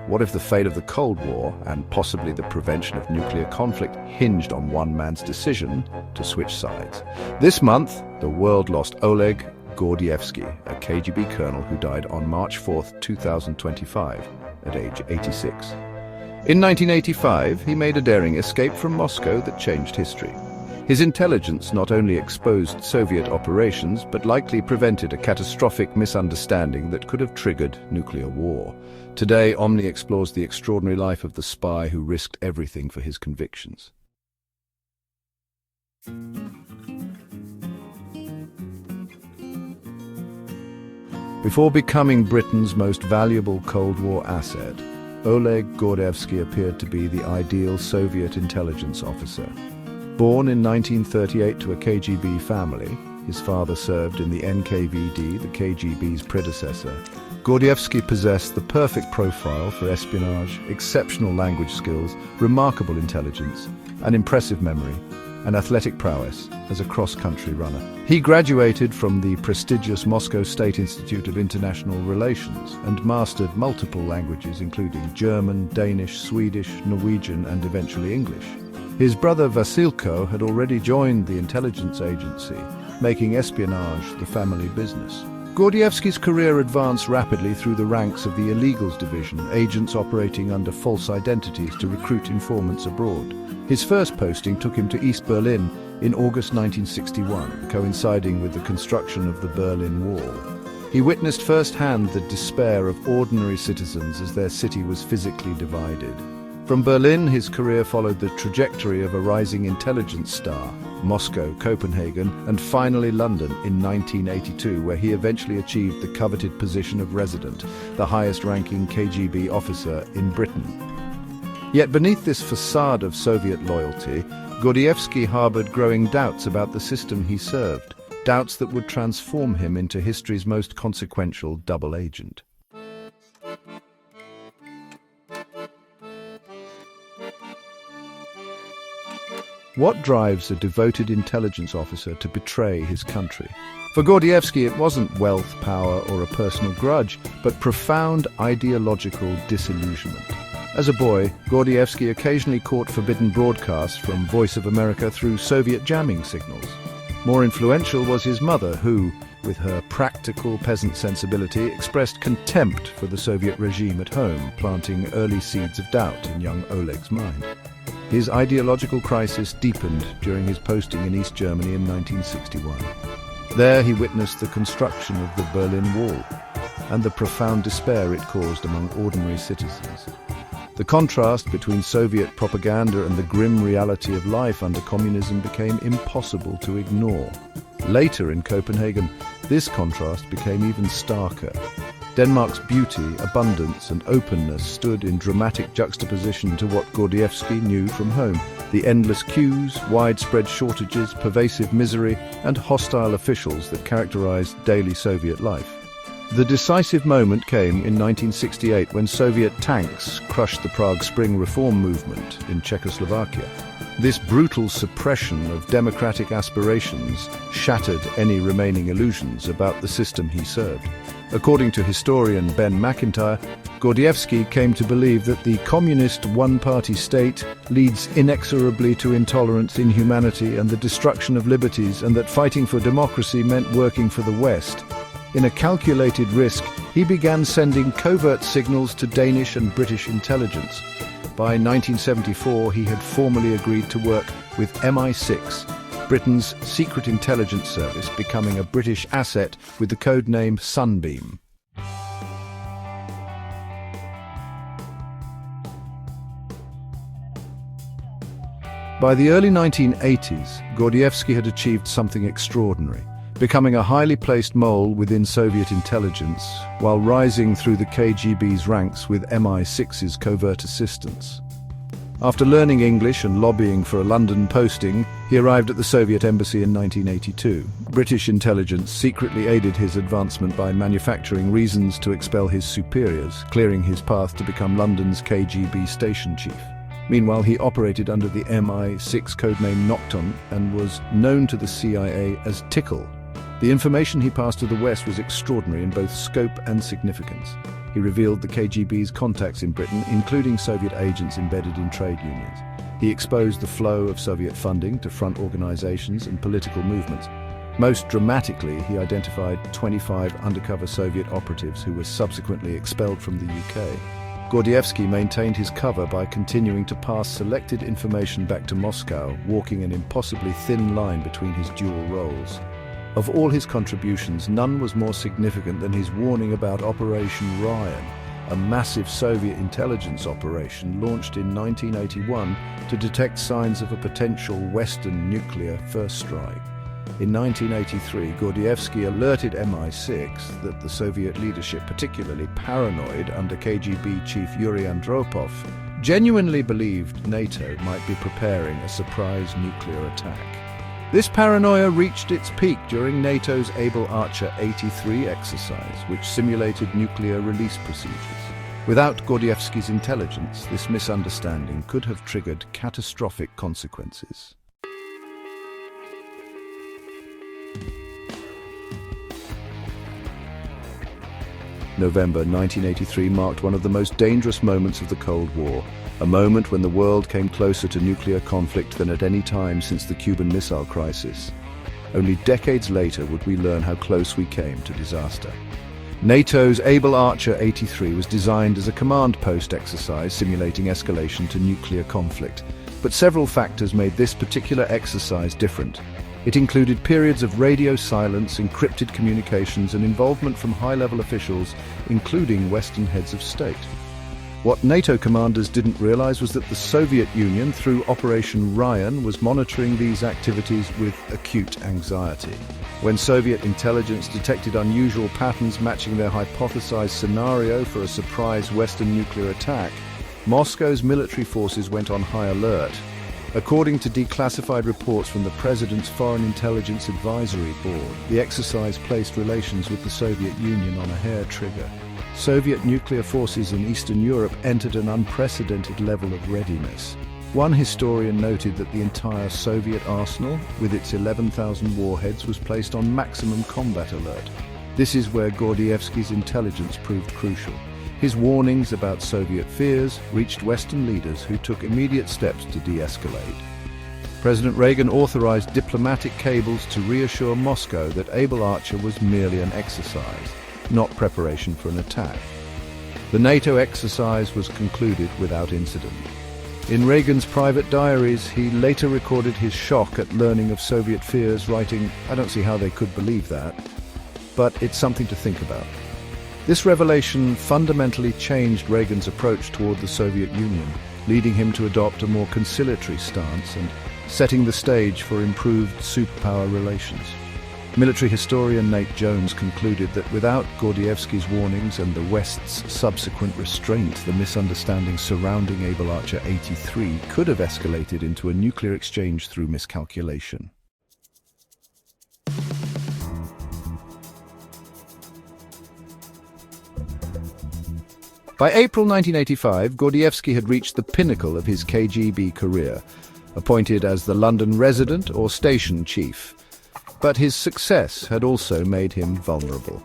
What if the fate of the Cold War, and possibly the prevention of nuclear conflict, hinged on one man's decision to switch sides? This month, the world lost Oleg Gordievsky, a KGB colonel who died on March 4, 2025, at age 86. In 1985, he made a daring escape from Moscow that changed history. His intelligence not only exposed Soviet operations, but likely prevented a catastrophic misunderstanding that could have triggered nuclear war. Today, Omni explores the extraordinary life of the spy who risked everything for his convictions. Before becoming Britain's most valuable Cold War asset, Oleg Gordievsky appeared to be the ideal Soviet intelligence officer. Born in 1938 to a KGB family, his father served in the NKVD, the KGB's predecessor. Gordievsky possessed the perfect profile for espionage, exceptional language skills, remarkable intelligence, an impressive memory, and athletic prowess as a cross-country runner. He graduated from the prestigious Moscow State Institute of International Relations and mastered multiple languages including German, Danish, Swedish, Norwegian, and eventually English. His brother Vasilko had already joined the intelligence agency, making espionage the family business. Gordievsky's career advanced rapidly through the ranks of the Illegals Division, agents operating under false identities to recruit informants abroad. His first posting took him to East Berlin in August 1961, coinciding with the construction of the Berlin Wall. He witnessed firsthand the despair of ordinary citizens as their city was physically divided. From Berlin, his career followed the trajectory of a rising intelligence star, Moscow, Copenhagen, and finally London in 1982, where he eventually achieved the coveted position of resident, the highest-ranking KGB officer in Britain. Yet beneath this facade of Soviet loyalty, Gordievsky harbored growing doubts about the system he served, doubts that would transform him into history's most consequential double agent. What drives a devoted intelligence officer to betray his country? For Gordievsky, it wasn't wealth, power, or a personal grudge, but profound ideological disillusionment. As a boy, Gordievsky occasionally caught forbidden broadcasts from Voice of America through Soviet jamming signals. More influential was his mother, who, with her practical peasant sensibility, expressed contempt for the Soviet regime at home, planting early seeds of doubt in young Oleg's mind. His ideological crisis deepened during his posting in East Germany in 1961. There he witnessed the construction of the Berlin Wall and the profound despair it caused among ordinary citizens. The contrast between Soviet propaganda and the grim reality of life under communism became impossible to ignore. Later in Copenhagen, this contrast became even starker. Denmark's beauty, abundance, and openness stood in dramatic juxtaposition to what Gordievsky knew from home: the endless queues, widespread shortages, pervasive misery, and hostile officials that characterized daily Soviet life. The decisive moment came in 1968 when Soviet tanks crushed the Prague Spring reform movement in Czechoslovakia. This brutal suppression of democratic aspirations shattered any remaining illusions about the system he served. According to historian Ben McIntyre, Gordievsky came to believe that the communist one-party state leads inexorably to intolerance, inhumanity, and the destruction of liberties, and that fighting for democracy meant working for the West. In a calculated risk, he began sending covert signals to Danish and British intelligence. By 1974, he had formally agreed to work with MI6, Britain's secret intelligence service, becoming a British asset with the code name Sunbeam. By the early 1980s, Gordievsky had achieved something extraordinary, becoming a highly placed mole within Soviet intelligence, while rising through the KGB's ranks with MI6's covert assistance. After learning English and lobbying for a London posting, he arrived at the Soviet embassy in 1982. British intelligence secretly aided his advancement by manufacturing reasons to expel his superiors, clearing his path to become London's KGB station chief. Meanwhile, he operated under the MI6 codename Nocton and was known to the CIA as Tickle. The information he passed to the West was extraordinary in both scope and significance. He revealed the KGB's contacts in Britain, including Soviet agents embedded in trade unions. He exposed the flow of Soviet funding to front organizations and political movements. Most dramatically, he identified 25 undercover Soviet operatives who were subsequently expelled from the UK. Gordievsky maintained his cover by continuing to pass selected information back to Moscow, walking an impossibly thin line between his dual roles. Of all his contributions, none was more significant than his warning about Operation Ryan, a massive Soviet intelligence operation launched in 1981 to detect signs of a potential Western nuclear first strike. In 1983, Gordievsky alerted MI6 that the Soviet leadership, particularly paranoid under KGB chief Yuri Andropov, genuinely believed NATO might be preparing a surprise nuclear attack. This paranoia reached its peak during NATO's Able Archer 83 exercise, which simulated nuclear release procedures. Without Gordievsky's intelligence, this misunderstanding could have triggered catastrophic consequences. November 1983 marked one of the most dangerous moments of the Cold War, a moment when the world came closer to nuclear conflict than at any time since the Cuban Missile Crisis. Only decades later would we learn how close we came to disaster. NATO's Able Archer 83 was designed as a command post exercise simulating escalation to nuclear conflict, but several factors made this particular exercise different. It included periods of radio silence, encrypted communications, and involvement from high-level officials, including Western heads of state. What NATO commanders didn't realize was that the Soviet Union, through Operation Ryan, was monitoring these activities with acute anxiety. When Soviet intelligence detected unusual patterns matching their hypothesized scenario for a surprise Western nuclear attack, Moscow's military forces went on high alert. According to declassified reports from the President's Foreign Intelligence Advisory Board, the exercise placed relations with the Soviet Union on a hair trigger. Soviet nuclear forces in Eastern Europe entered an unprecedented level of readiness. One historian noted that the entire Soviet arsenal, with its 11,000 warheads, was placed on maximum combat alert. This is where Gordievsky's intelligence proved crucial. His warnings about Soviet fears reached Western leaders who took immediate steps to de-escalate. President Reagan authorized diplomatic cables to reassure Moscow that Able Archer was merely an exercise, not preparation for an attack. The NATO exercise was concluded without incident. In Reagan's private diaries, he later recorded his shock at learning of Soviet fears, writing, "I don't see how they could believe that, but it's something to think about." This revelation fundamentally changed Reagan's approach toward the Soviet Union, leading him to adopt a more conciliatory stance and setting the stage for improved superpower relations. Military historian Nate Jones concluded that without Gordievsky's warnings and the West's subsequent restraint, the misunderstandings surrounding Able Archer 83 could have escalated into a nuclear exchange through miscalculation. By April 1985, Gordievsky had reached the pinnacle of his KGB career, appointed as the London resident or station chief. But his success had also made him vulnerable.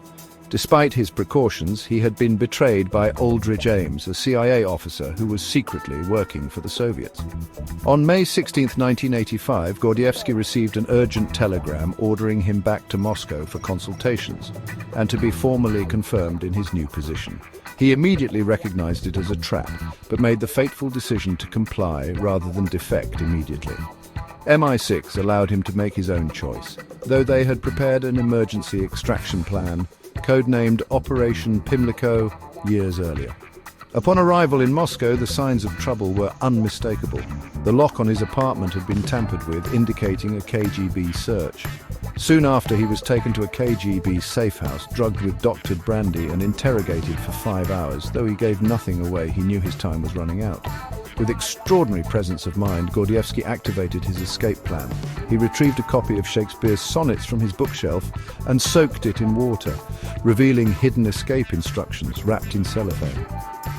Despite his precautions, he had been betrayed by Aldrich Ames, a CIA officer who was secretly working for the Soviets. On May 16, 1985, Gordievsky received an urgent telegram ordering him back to Moscow for consultations and to be formally confirmed in his new position. He immediately recognized it as a trap, but made the fateful decision to comply rather than defect immediately. MI6 allowed him to make his own choice, though they had prepared an emergency extraction plan, codenamed Operation Pimlico, years earlier. Upon arrival in Moscow, the signs of trouble were unmistakable. The lock on his apartment had been tampered with, indicating a KGB search. Soon after, he was taken to a KGB safe house, drugged with doctored brandy and interrogated for 5 hours. Though he gave nothing away, he knew his time was running out. With extraordinary presence of mind, Gordievsky activated his escape plan. He retrieved a copy of Shakespeare's sonnets from his bookshelf and soaked it in water, revealing hidden escape instructions wrapped in cellophane.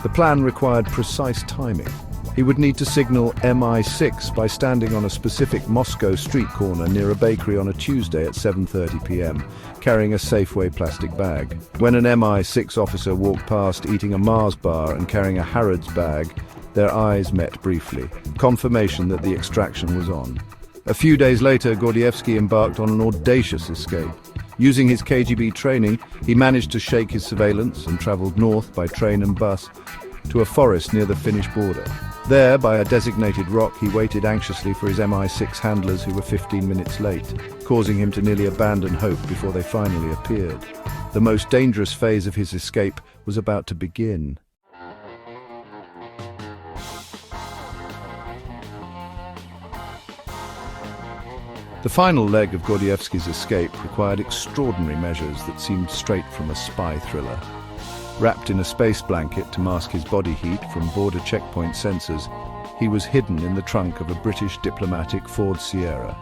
The plan required precise timing. He would need to signal MI6 by standing on a specific Moscow street corner near a bakery on a Tuesday at 7:30 p.m., carrying a Safeway plastic bag. When an MI6 officer walked past eating a Mars bar and carrying a Harrods bag, their eyes met briefly, confirmation that the extraction was on. A few days later, Gordievsky embarked on an audacious escape. Using his KGB training, he managed to shake his surveillance and traveled north by train and bus to a forest near the Finnish border. There, by a designated rock, he waited anxiously for his MI6 handlers who were 15 minutes late, causing him to nearly abandon hope before they finally appeared. The most dangerous phase of his escape was about to begin. The final leg of Gordievsky's escape required extraordinary measures that seemed straight from a spy thriller. Wrapped in a space blanket to mask his body heat from border checkpoint sensors, he was hidden in the trunk of a British diplomatic Ford Sierra.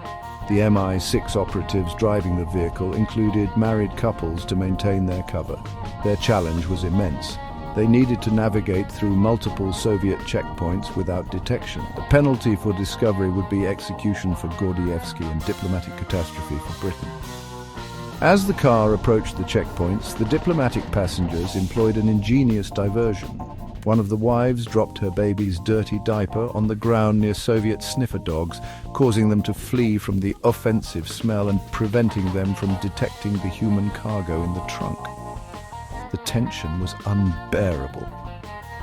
The MI6 operatives driving the vehicle included married couples to maintain their cover. Their challenge was immense. They needed to navigate through multiple Soviet checkpoints without detection. The penalty for discovery would be execution for Gordievsky and diplomatic catastrophe for Britain. As the car approached the checkpoints, the diplomatic passengers employed an ingenious diversion. One of the wives dropped her baby's dirty diaper on the ground near Soviet sniffer dogs, causing them to flee from the offensive smell and preventing them from detecting the human cargo in the trunk. The tension was unbearable.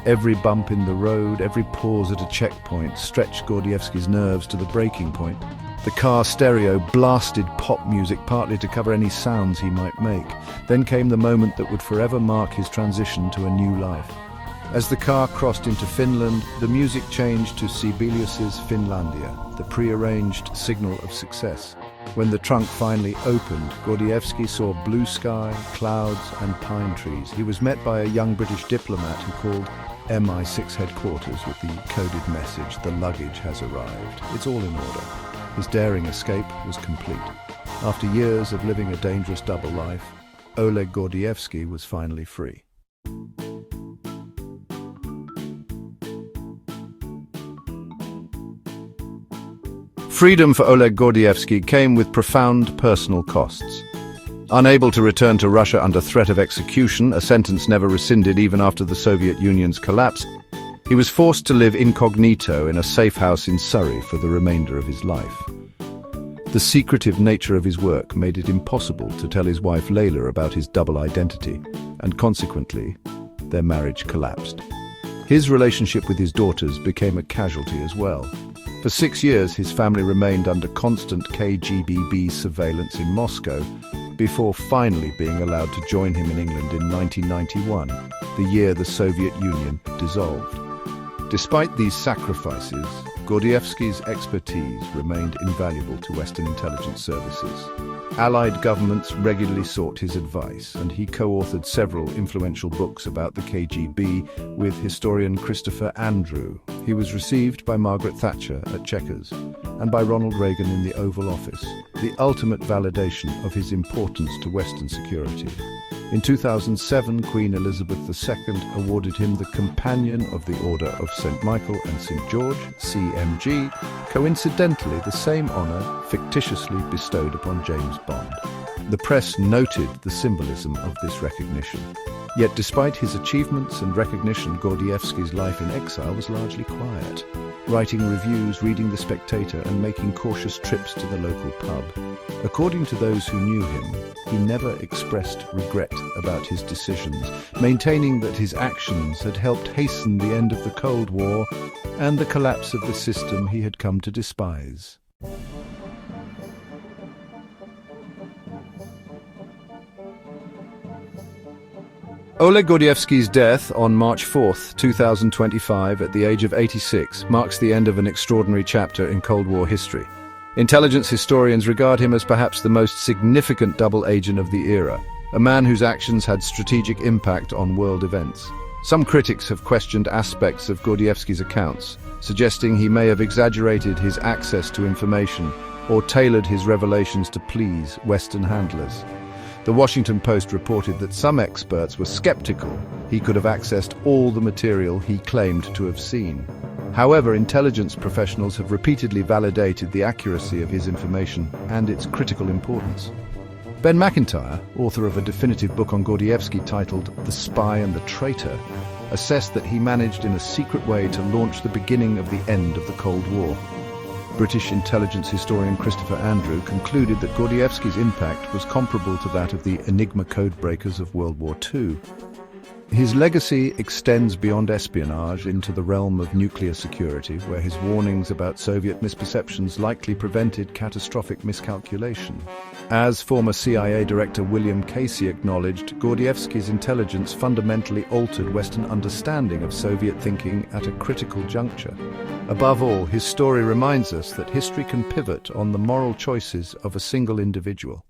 Every bump in the road, every pause at a checkpoint stretched Gordievsky's nerves to the breaking point. The car stereo blasted pop music partly to cover any sounds he might make. Then came the moment that would forever mark his transition to a new life. As the car crossed into Finland, the music changed to Sibelius's Finlandia, the pre-arranged signal of success. When the trunk finally opened, Gordievsky saw blue sky, clouds and pine trees. He was met by a young British diplomat who called MI6 headquarters with the coded message, "The luggage has arrived. It's all in order." His daring escape was complete. After years of living a dangerous double life, Oleg Gordievsky was finally free. Freedom for Oleg Gordievsky came with profound personal costs. Unable to return to Russia under threat of execution, a sentence never rescinded even after the Soviet Union's collapse, he was forced to live incognito in a safe house in Surrey for the remainder of his life. The secretive nature of his work made it impossible to tell his wife Layla about his double identity, and consequently, their marriage collapsed. His relationship with his daughters became a casualty as well. For 6 years, his family remained under constant KGB surveillance in Moscow, before finally being allowed to join him in England in 1991, the year the Soviet Union dissolved. Despite these sacrifices, Gordievsky's expertise remained invaluable to Western intelligence services. Allied governments regularly sought his advice, and he co-authored several influential books about the KGB with historian Christopher Andrew. He was received by Margaret Thatcher at Chequers and by Ronald Reagan in the Oval Office, the ultimate validation of his importance to Western security. In 2007, Queen Elizabeth II awarded him the Companion of the Order of St. Michael and St. George, CMG, coincidentally the same honour fictitiously bestowed upon James Bond. The press noted the symbolism of this recognition. Yet despite his achievements and recognition, Gordievsky's life in exile was largely quiet, writing reviews, reading The Spectator, and making cautious trips to the local pub. According to those who knew him, he never expressed regret about his decisions, maintaining that his actions had helped hasten the end of the Cold War and the collapse of the system he had come to despise. Oleg Gordievsky's death on March 4, 2025, at the age of 86, marks the end of an extraordinary chapter in Cold War history. Intelligence historians regard him as perhaps the most significant double agent of the era, a man whose actions had strategic impact on world events. Some critics have questioned aspects of Gordievsky's accounts, suggesting he may have exaggerated his access to information or tailored his revelations to please Western handlers. The Washington Post reported that some experts were skeptical he could have accessed all the material he claimed to have seen. However, intelligence professionals have repeatedly validated the accuracy of his information and its critical importance. Ben McIntyre, author of a definitive book on Gordievsky titled The Spy and the Traitor, assessed that he managed in a secret way to launch the beginning of the end of the Cold War. British intelligence historian Christopher Andrew concluded that Gordievsky's impact was comparable to that of the Enigma codebreakers of World War II. His legacy extends beyond espionage into the realm of nuclear security, where his warnings about Soviet misperceptions likely prevented catastrophic miscalculation. As former CIA Director William Casey acknowledged, Gordievsky's intelligence fundamentally altered Western understanding of Soviet thinking at a critical juncture. Above all, his story reminds us that history can pivot on the moral choices of a single individual.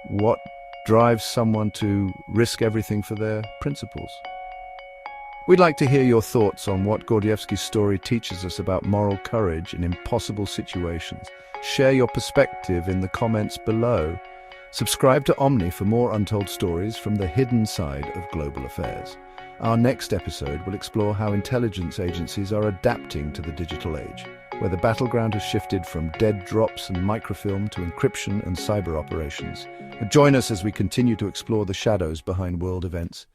What drives someone to risk everything for their principles? We'd like to hear your thoughts on what Gordievsky's story teaches us about moral courage in impossible situations. Share your perspective in the comments below. Subscribe to Omni for more untold stories from the hidden side of global affairs. Our next episode will explore how intelligence agencies are adapting to the digital age, where the battleground has shifted from dead drops and microfilm to encryption and cyber operations. Join us as we continue to explore the shadows behind world events.